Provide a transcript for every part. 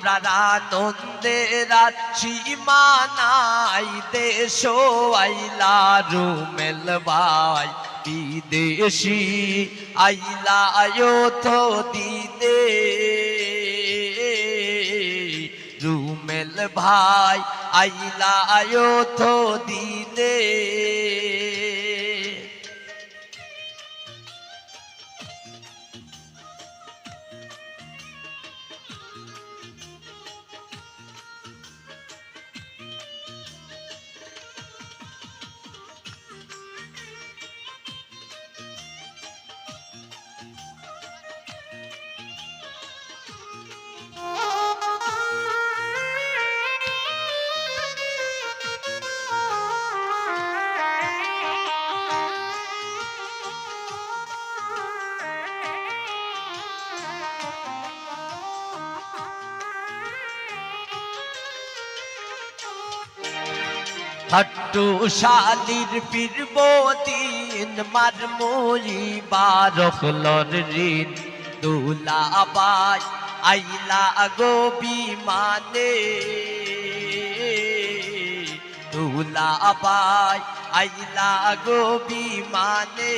আমরা আনন্দের আর সীমা নাই, দেশ আইলা রুমেল ভাই বিদেশি আইলা আয়োথ দিনে, রুমেল ভাই আইলা আয়োথ দিনে। হট্টু শালির পীরব দিন মারমুই বারখলর ঋণ, দুলাবাই আইলা গো বিমানে, দুলাবাই আইলা গো বিমানে।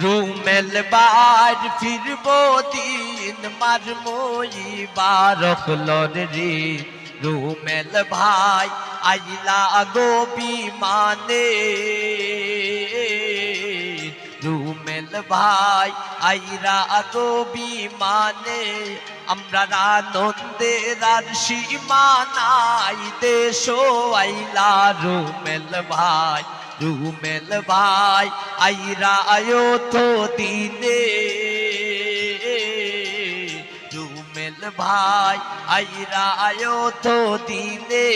রুমেল বার ফিরব দিন মারমুই বারখলর ঋণ, রুমেল ভাই আইলা গো বিমানে, রুমেল ভাই আইরা গো বিমানে। আমরা আনন্দের আর সীমা নাই, দেশ আইলা রুমেল ভাই, রুমেল ভাই আইরা আয়োথ দিনে, রুমেল ভাই আইরা আয়োথ দিনে।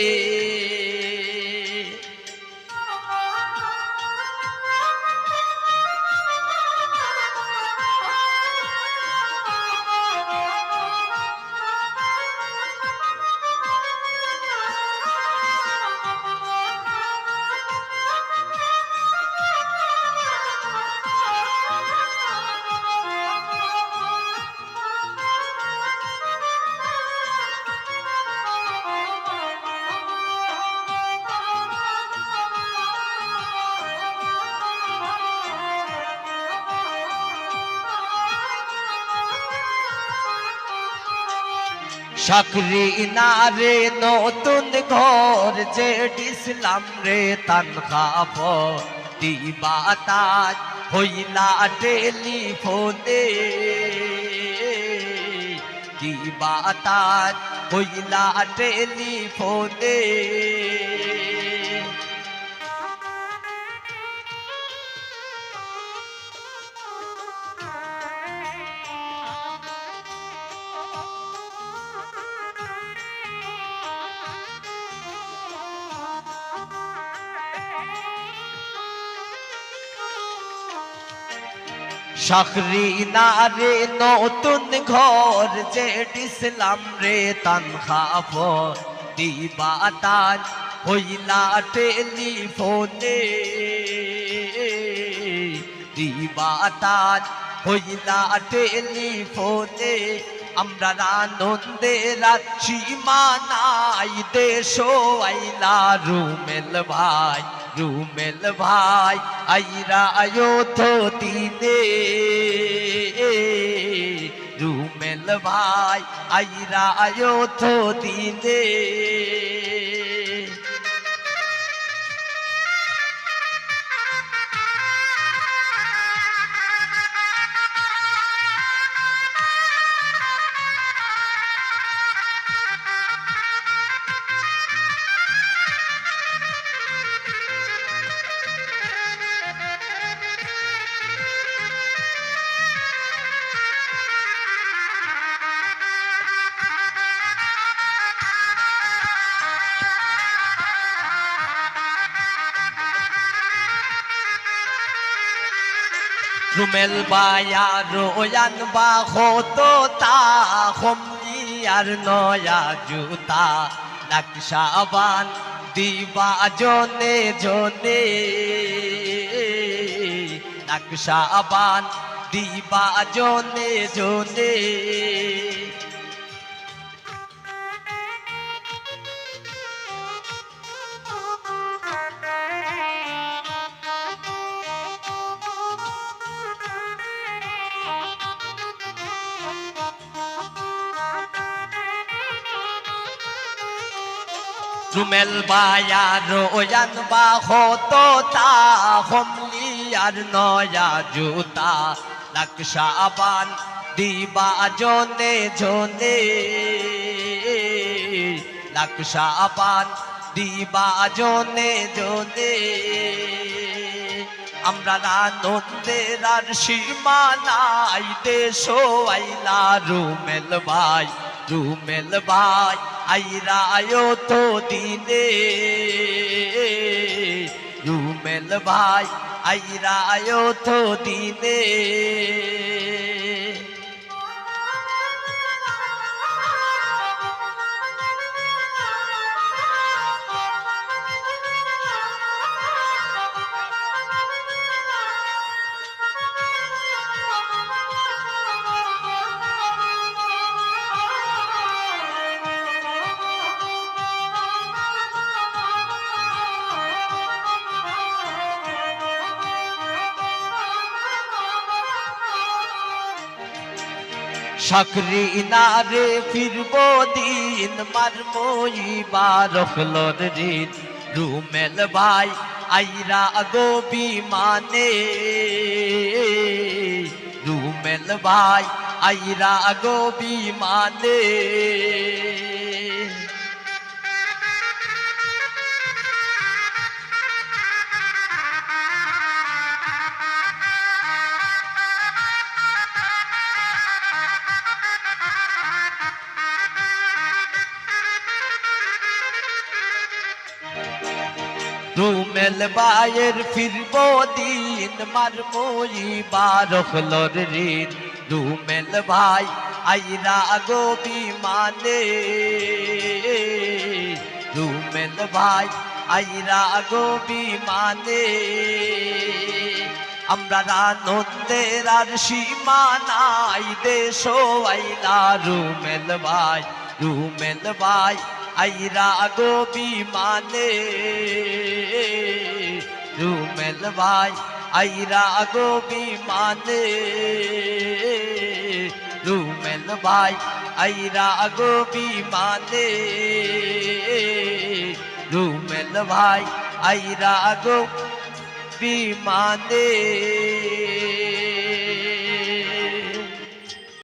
চাকরি না রে নতুন ঘর, যে ইসলাম রে তানখাব দিবা তাজ হইলা টেলিফোনে, দিবা তাজ হইলা টেলিফোনে। চাকরি না রে নতুন ঘর, যে ইসলাম রে তানখাব দিবা তাজ হইলা টেলিফোনে, দিবা তাজ হইলা টেলিফোনে। আমরা আনন্দের আর সীমা নাই, দেশ আইলা রুমেল ভাই, রুমেল ভাই আইরা আয়োথ দিনে, রুমেল ভাই আইরা আয়োথ দিনে। রুমেল বায়া রোয়ান বা হতো তা আর নয়া জুতা নকশাবান দিবা জনে জনে নকশাবান দিবা জনে জনে রুমেল বায়া রোয়ান বা হতো তা আর নয়া জুতা নকশাবান দিবা জনে জনে নকশাবান দিবা জনে জনে আমরা আনন্দের আর সীমা নাই দেশো আইলা রুমেল ভাই আইরা আয়ো তো দিনে রুমেল ভাই আইরা আয়ো তো দিনে সকরি নারে ফিরব দিন মারমই বারখলর ঋণ রুমেল ভাই আইরা গো বিমানে রুমেল ভাই আইরা গো বিমানে রুমেল ভাইয়ের ফিরব দিন মারমই বারখলর ঋণ রুমেল ভাই আইরা গো বিমানে রুমেল ভাই আইরা গো বিমানে আমরা আনন্দের আর সীমা নাই দেশো আইলা রুমেল ভাই আইরা গো বিমানে রুমেল ভাই আইরা গো বিমানে রুমেল ভাই আইরা গো বিমানে রুমেল ভাই আইরা গো বিমানে